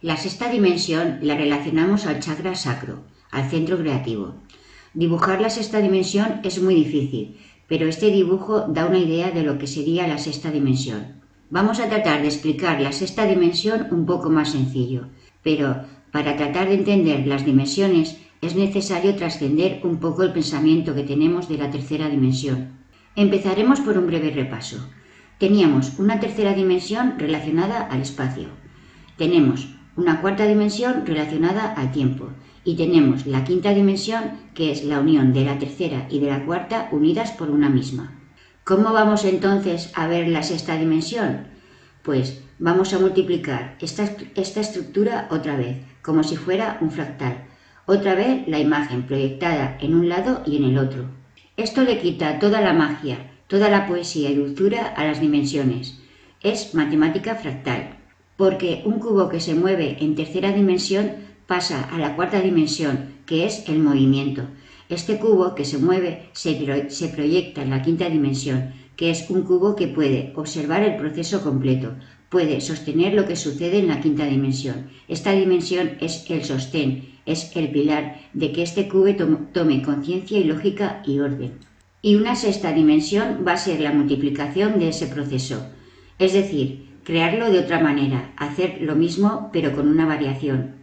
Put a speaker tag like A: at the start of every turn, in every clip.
A: La sexta dimensión la relacionamos al chakra sacro, al centro creativo. Dibujar la sexta dimensión es muy difícil, pero este dibujo da una idea de lo que sería la sexta dimensión. Vamos a tratar de explicar la sexta dimensión un poco más sencillo, pero para tratar de entender las dimensiones es necesario trascender un poco el pensamiento que tenemos de la tercera dimensión. Empezaremos por un breve repaso. Teníamos una tercera dimensión relacionada al espacio. Tenemos una cuarta dimensión relacionada al tiempo y tenemos la quinta dimensión, que es la unión de la tercera y de la cuarta unidas por una misma. ¿Cómo vamos entonces a ver la sexta dimensión? Pues vamos a multiplicar esta estructura otra vez, como si fuera un fractal. Otra vez la imagen proyectada en un lado y en el otro. Esto le quita toda la magia, toda la poesía y dulzura a las dimensiones. Es matemática fractal, porque un cubo que se mueve en tercera dimensión pasa a la cuarta dimensión, que es el movimiento. Este cubo que se mueve se proyecta en la quinta dimensión, que es un cubo que puede observar el proceso completo, puede sostener lo que sucede en la quinta dimensión. Esta dimensión es el sostén, es el pilar de que este cubo tome conciencia y lógica y orden. Y una sexta dimensión va a ser la multiplicación de ese proceso, es decir, crearlo de otra manera, hacer lo mismo pero con una variación.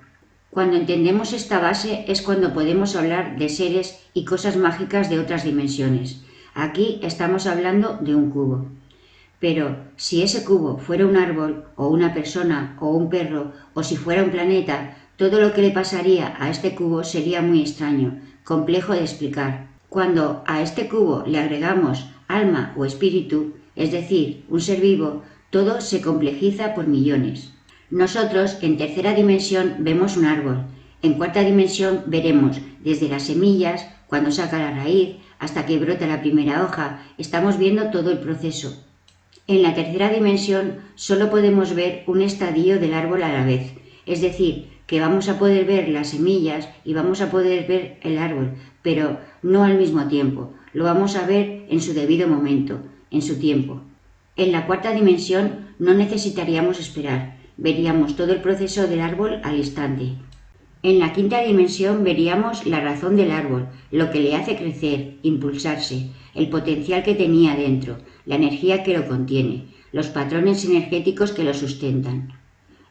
A: Cuando entendemos esta base es cuando podemos hablar de seres y cosas mágicas de otras dimensiones. Aquí estamos hablando de un cubo. Pero si ese cubo fuera un árbol, o una persona, o un perro, o si fuera un planeta, todo lo que le pasaría a este cubo sería muy extraño, complejo de explicar. Cuando a este cubo le agregamos alma o espíritu, es decir, un ser vivo, todo se complejiza por millones. Nosotros en tercera dimensión vemos un árbol, en cuarta dimensión veremos desde las semillas, cuando saca la raíz, hasta que brota la primera hoja, estamos viendo todo el proceso. En la tercera dimensión solo podemos ver un estadio del árbol a la vez, es decir, que vamos a poder ver las semillas y vamos a poder ver el árbol, pero no al mismo tiempo, lo vamos a ver en su debido momento, en su tiempo. En la cuarta dimensión no necesitaríamos esperar, veríamos todo el proceso del árbol al instante. En la quinta dimensión veríamos la razón del árbol, lo que le hace crecer, impulsarse, el potencial que tenía dentro, la energía que lo contiene, los patrones energéticos que lo sustentan.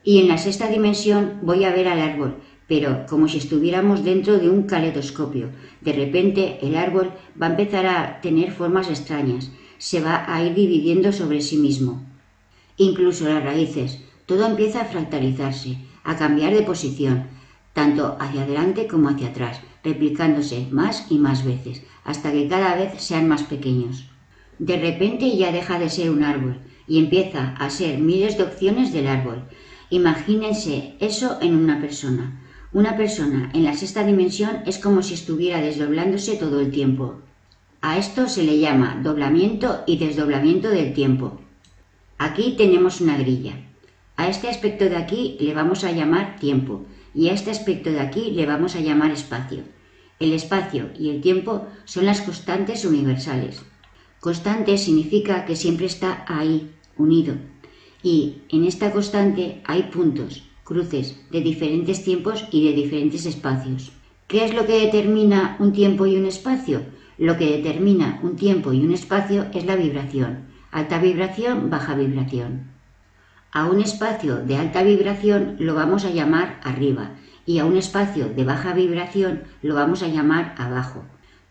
A: Y en la sexta dimensión voy a ver al árbol, pero como si estuviéramos dentro de un caleidoscopio. De repente el árbol va a empezar a tener formas extrañas, se va a ir dividiendo sobre sí mismo. Incluso las raíces, todo empieza a fractalizarse, a cambiar de posición, tanto hacia adelante como hacia atrás, replicándose más y más veces, hasta que cada vez sean más pequeños. De repente ya deja de ser un árbol y empieza a ser miles de opciones del árbol. Imagínense eso en una persona. Una persona en la sexta dimensión es como si estuviera desdoblándose todo el tiempo. A esto se le llama doblamiento y desdoblamiento del tiempo. Aquí tenemos una grilla. A este aspecto de aquí le vamos a llamar tiempo y a este aspecto de aquí le vamos a llamar espacio. El espacio y el tiempo son las constantes universales. Constante significa que siempre está ahí, unido. Y en esta constante hay puntos, cruces, de diferentes tiempos y de diferentes espacios. ¿Qué es lo que determina un tiempo y un espacio? Lo que determina un tiempo y un espacio es la vibración. Alta vibración, baja vibración. A un espacio de alta vibración lo vamos a llamar arriba y a un espacio de baja vibración lo vamos a llamar abajo.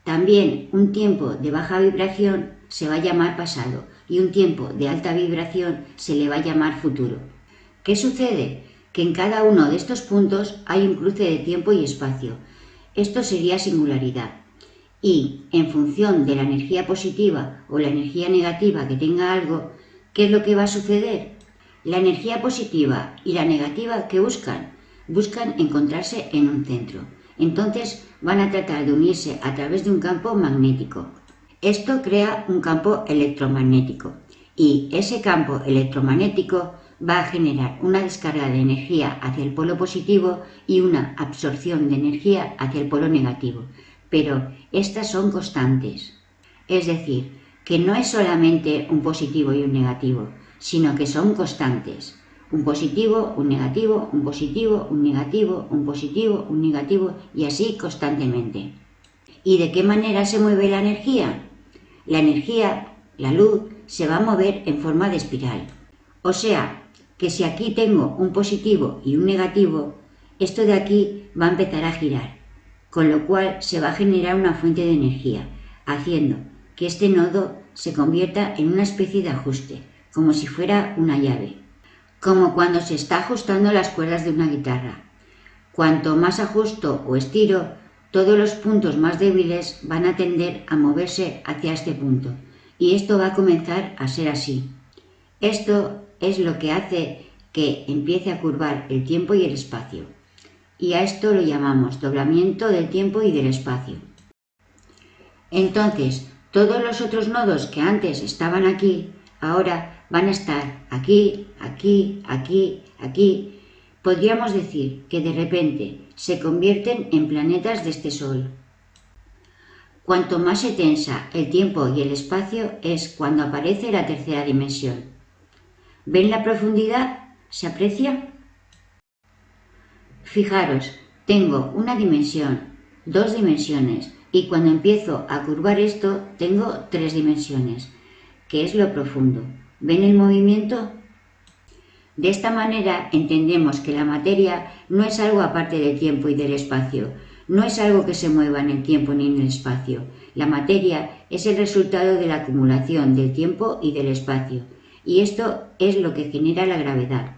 A: También un tiempo de baja vibración se va a llamar pasado y un tiempo de alta vibración se le va a llamar futuro. ¿Qué sucede? Que en cada uno de estos puntos hay un cruce de tiempo y espacio. Esto sería singularidad. Y en función de la energía positiva o la energía negativa que tenga algo, ¿qué es lo que va a suceder? La energía positiva y la negativa que buscan encontrarse en un centro. Entonces van a tratar de unirse a través de un campo magnético. Esto crea un campo electromagnético y ese campo electromagnético va a generar una descarga de energía hacia el polo positivo y una absorción de energía hacia el polo negativo. Pero estas son constantes. Es decir, que no es solamente un positivo y un negativo, sino que son constantes. un positivo, un negativo, un positivo, un negativo, un positivo, un negativo y así constantemente. ¿Y de qué manera se mueve la energía? La energía, la luz, se va a mover en forma de espiral. O sea, que si aquí tengo un positivo y un negativo, esto de aquí va a empezar a girar, con lo cual se va a generar una fuente de energía, haciendo que este nodo se convierta en una especie de ajuste, como si fuera una llave, como cuando se está ajustando las cuerdas de una guitarra. Cuanto más ajusto o estiro, todos los puntos más débiles van a tender a moverse hacia este punto, y esto va a comenzar a ser así. Esto es lo que hace que empiece a curvar el tiempo y el espacio, y a esto lo llamamos doblamiento del tiempo y del espacio. Entonces, todos los otros nodos que antes estaban aquí, ahora van a estar aquí, aquí, aquí, aquí. Podríamos decir que de repente se convierten en planetas de este Sol. Cuanto más se tensa el tiempo y el espacio es cuando aparece la tercera dimensión. ¿Ven la profundidad? ¿Se aprecia? Fijaros, tengo una dimensión, dos dimensiones, y cuando empiezo a curvar esto tengo tres dimensiones, que es lo profundo. ¿Ven el movimiento? De esta manera entendemos que la materia no es algo aparte del tiempo y del espacio, no es algo que se mueva en el tiempo ni en el espacio. La materia es el resultado de la acumulación del tiempo y del espacio, y esto es lo que genera la gravedad.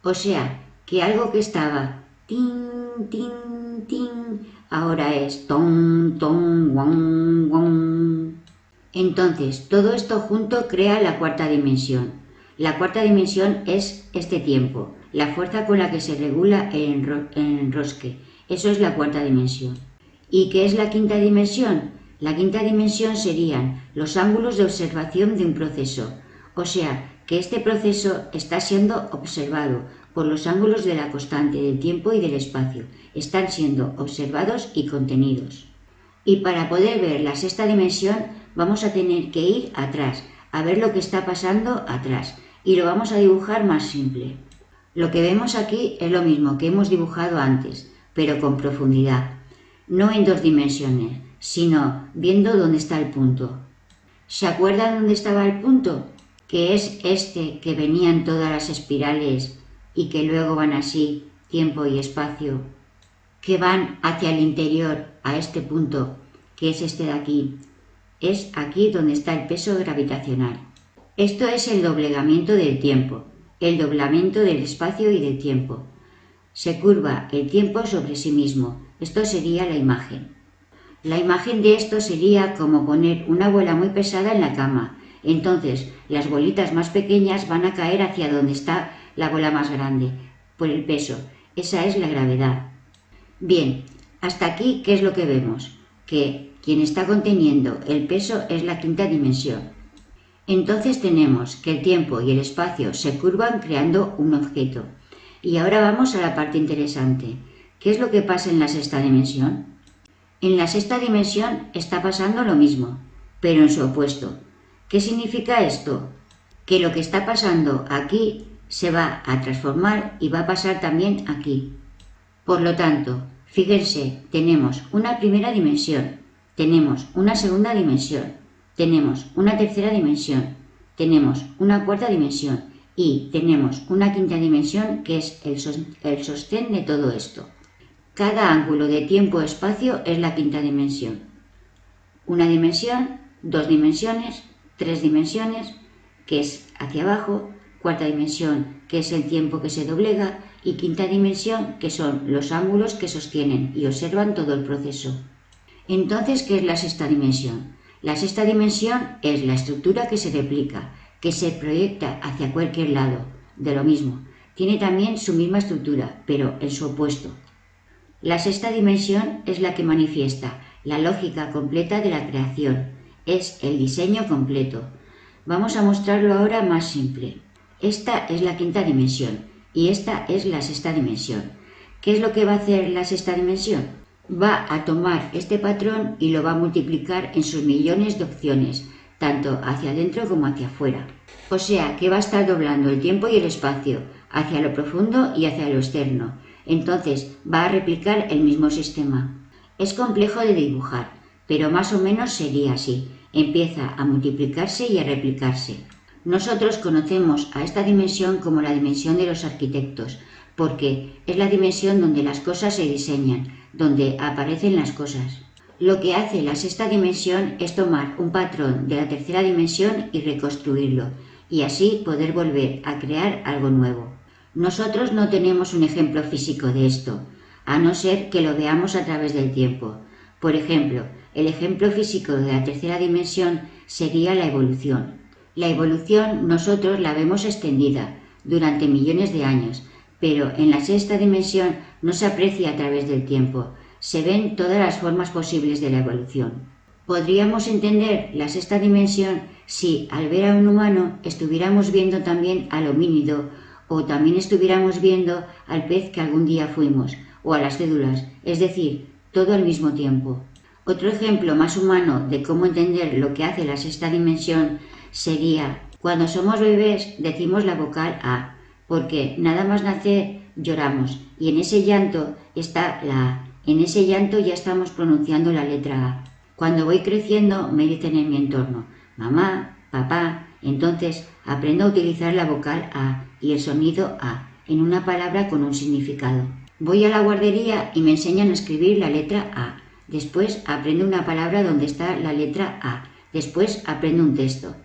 A: O sea, que algo que estaba tin, tin, tin, ahora es ton, ton, guan, guan. Entonces, todo esto junto crea la cuarta dimensión. La cuarta dimensión es este tiempo, la fuerza con la que se regula el enrosque. Eso es la cuarta dimensión. ¿Y qué es la quinta dimensión? La quinta dimensión serían los ángulos de observación de un proceso. O sea, que este proceso está siendo observado por los ángulos de la constante del tiempo y del espacio. Están siendo observados y contenidos. Y para poder ver la sexta dimensión vamos a tener que ir atrás, a ver lo que está pasando atrás. Y lo vamos a dibujar más simple. Lo que vemos aquí es lo mismo que hemos dibujado antes, pero con profundidad. No en dos dimensiones, sino viendo dónde está el punto. ¿Se acuerdan dónde estaba el punto? Que es este que venían todas las espirales y que luego van así, tiempo y espacio, que van hacia el interior a este punto, que es este de aquí. Es aquí donde está el peso gravitacional. Esto es el doblegamiento del tiempo, el doblamiento del espacio y del tiempo. Se curva el tiempo sobre sí mismo. Esto sería la imagen. La imagen de esto sería como poner una bola muy pesada en la cama. Entonces, las bolitas más pequeñas van a caer hacia donde está la bola más grande, por el peso. Esa es la gravedad. Bien, hasta aquí, ¿qué es lo que vemos? Que quien está conteniendo el peso es la quinta dimensión. Entonces tenemos que el tiempo y el espacio se curvan creando un objeto. Y ahora vamos a la parte interesante. ¿Qué es lo que pasa en la sexta dimensión? En la sexta dimensión está pasando lo mismo, pero en su opuesto. ¿Qué significa esto? Que lo que está pasando aquí se va a transformar y va a pasar también aquí. Por lo tanto, fíjense, tenemos una primera dimensión, tenemos una segunda dimensión, tenemos una tercera dimensión, tenemos una cuarta dimensión y tenemos una quinta dimensión que es el sostén de todo esto. Cada ángulo de tiempo-espacio es la quinta dimensión. Una dimensión, dos dimensiones, tres dimensiones, que es hacia abajo, cuarta dimensión, que es el tiempo que se doblega, y quinta dimensión, que son los ángulos que sostienen y observan todo el proceso. Entonces, ¿qué es la sexta dimensión? La sexta dimensión es la estructura que se replica, que se proyecta hacia cualquier lado, de lo mismo. Tiene también su misma estructura, pero en su opuesto. La sexta dimensión es la que manifiesta la lógica completa de la creación, es el diseño completo. Vamos a mostrarlo ahora más simple. Esta es la quinta dimensión y esta es la sexta dimensión. ¿Qué es lo que va a hacer la sexta dimensión? Va a tomar este patrón y lo va a multiplicar en sus millones de opciones, tanto hacia adentro como hacia afuera. O sea que va a estar doblando el tiempo y el espacio, hacia lo profundo y hacia lo externo. Entonces va a replicar el mismo sistema. Es complejo de dibujar, pero más o menos sería así. Empieza a multiplicarse y a replicarse. Nosotros conocemos a esta dimensión como la dimensión de los arquitectos, porque es la dimensión donde las cosas se diseñan, donde aparecen las cosas. Lo que hace la sexta dimensión es tomar un patrón de la tercera dimensión y reconstruirlo, y así poder volver a crear algo nuevo. Nosotros no tenemos un ejemplo físico de esto, a no ser que lo veamos a través del tiempo. Por ejemplo, el ejemplo físico de la tercera dimensión sería la evolución. La evolución nosotros la vemos extendida durante millones de años, pero en la sexta dimensión no se aprecia a través del tiempo, se ven todas las formas posibles de la evolución. Podríamos entender la sexta dimensión si al ver a un humano estuviéramos viendo también al homínido o también estuviéramos viendo al pez que algún día fuimos o a las cédulas, es decir, todo al mismo tiempo. Otro ejemplo más humano de cómo entender lo que hace la sexta dimensión sería cuando somos bebés decimos la vocal A, porque nada más nacer lloramos y en ese llanto está la A. En ese llanto ya estamos pronunciando la letra A. Cuando voy creciendo me dicen en mi entorno, mamá, papá, entonces aprendo a utilizar la vocal A y el sonido A en una palabra con un significado. Voy a la guardería y me enseñan a escribir la letra A. Después aprendo una palabra donde está la letra A. Después aprendo un texto.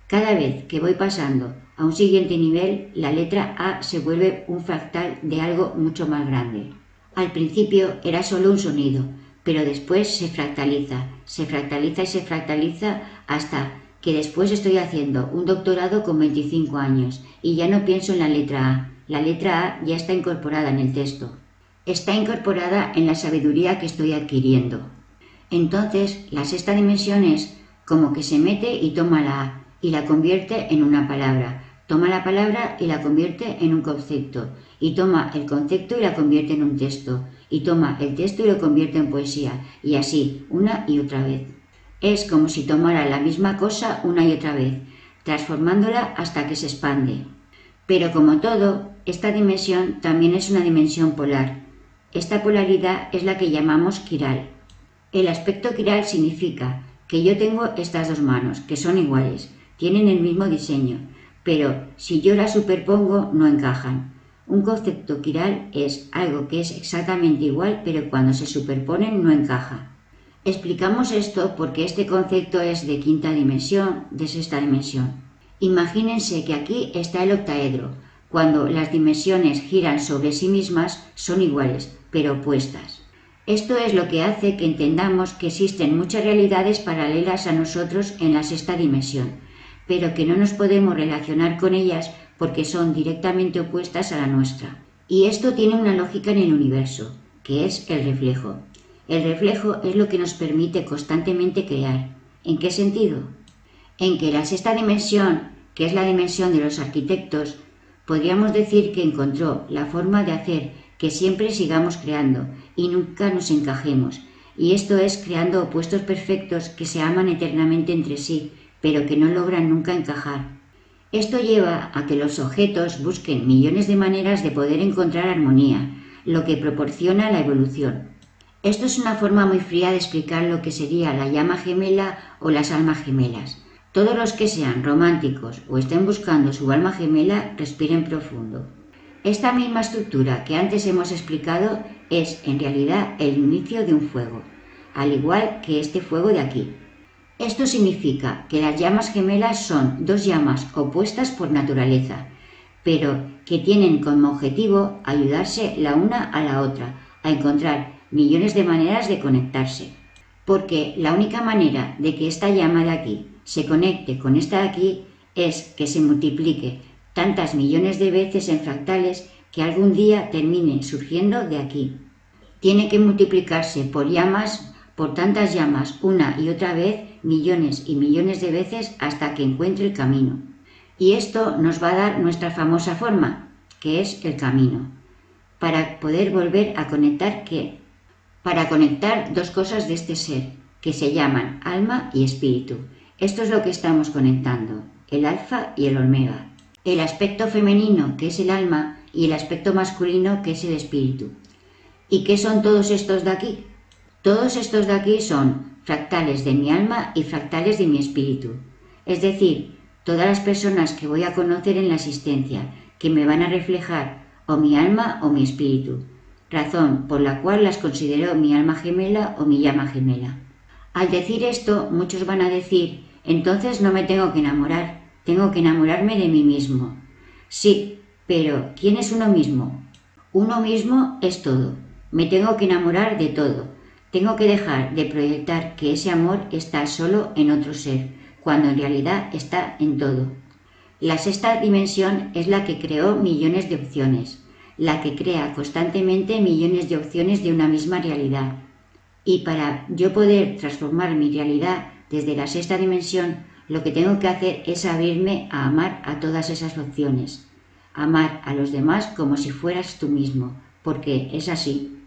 A: Cada vez que voy pasando a un siguiente nivel, la letra A se vuelve un fractal de algo mucho más grande. Al principio era solo un sonido, pero después se fractaliza y se fractaliza hasta que después estoy haciendo un doctorado con 25 años y ya no pienso en la letra A. La letra A ya está incorporada en el texto. Está incorporada en la sabiduría que estoy adquiriendo. Entonces, la sexta dimensión es como que se mete y toma la A y la convierte en una palabra. Toma la palabra y la convierte en un concepto, y toma el concepto y la convierte en un texto, y toma el texto y lo convierte en poesía, y así, una y otra vez. Es como si tomara la misma cosa una y otra vez, transformándola hasta que se expande. Pero como todo, esta dimensión también es una dimensión polar. Esta polaridad es la que llamamos quiral. El aspecto quiral significa que yo tengo estas dos manos, que son iguales, tienen el mismo diseño, pero si yo las superpongo no encajan. Un concepto quiral es algo que es exactamente igual, pero cuando se superponen no encaja. Explicamos esto porque este concepto es de quinta dimensión, de sexta dimensión. Imagínense que aquí está el octaedro. Cuando las dimensiones giran sobre sí mismas son iguales, pero opuestas. Esto es lo que hace que entendamos que existen muchas realidades paralelas a nosotros en la sexta dimensión, pero que no nos podemos relacionar con ellas porque son directamente opuestas a la nuestra. Y esto tiene una lógica en el universo, que es el reflejo. El reflejo es lo que nos permite constantemente crear. ¿En qué sentido? En que la sexta dimensión, que es la dimensión de los arquitectos, podríamos decir que encontró la forma de hacer que siempre sigamos creando y nunca nos encajemos, y esto es creando opuestos perfectos que se aman eternamente entre sí, pero que no logran nunca encajar. Esto lleva a que los objetos busquen millones de maneras de poder encontrar armonía, lo que proporciona la evolución. Esto es una forma muy fría de explicar lo que sería la llama gemela o las almas gemelas. Todos los que sean románticos o estén buscando su alma gemela, respiren profundo. Esta misma estructura que antes hemos explicado es en realidad el inicio de un fuego, al igual que este fuego de aquí. Esto significa que las llamas gemelas son dos llamas opuestas por naturaleza, pero que tienen como objetivo ayudarse la una a la otra, a encontrar millones de maneras de conectarse. Porque la única manera de que esta llama de aquí se conecte con esta de aquí es que se multiplique tantas millones de veces en fractales que algún día termine surgiendo de aquí. Tiene que multiplicarse por llamas, por tantas llamas una y otra vez, millones y millones de veces hasta que encuentre el camino. Y esto nos va a dar nuestra famosa forma, que es el camino, para poder volver a conectar ¿qué? Para conectar dos cosas de este ser, que se llaman alma y espíritu. Esto es lo que estamos conectando, el alfa y el omega. el aspecto femenino, que es el alma, y el aspecto masculino, que es el espíritu. ¿Y qué son todos estos de aquí? Todos estos de aquí son fractales de mi alma y fractales de mi espíritu. Es decir, todas las personas que voy a conocer en la existencia, que me van a reflejar o mi alma o mi espíritu, razón por la cual las considero mi alma gemela o mi llama gemela. Al decir esto, muchos van a decir, entonces no me tengo que enamorar, tengo que enamorarme de mí mismo. Sí, pero ¿quién es uno mismo? Uno mismo es todo. Me tengo que enamorar de todo. Tengo que dejar de proyectar que ese amor está solo en otro ser, cuando en realidad está en todo. La sexta dimensión es la que creó millones de opciones, la que crea constantemente millones de opciones de una misma realidad. Y para yo poder transformar mi realidad desde la sexta dimensión, lo que tengo que hacer es abrirme a amar a todas esas opciones. Amar a los demás como si fueras tú mismo, porque es así.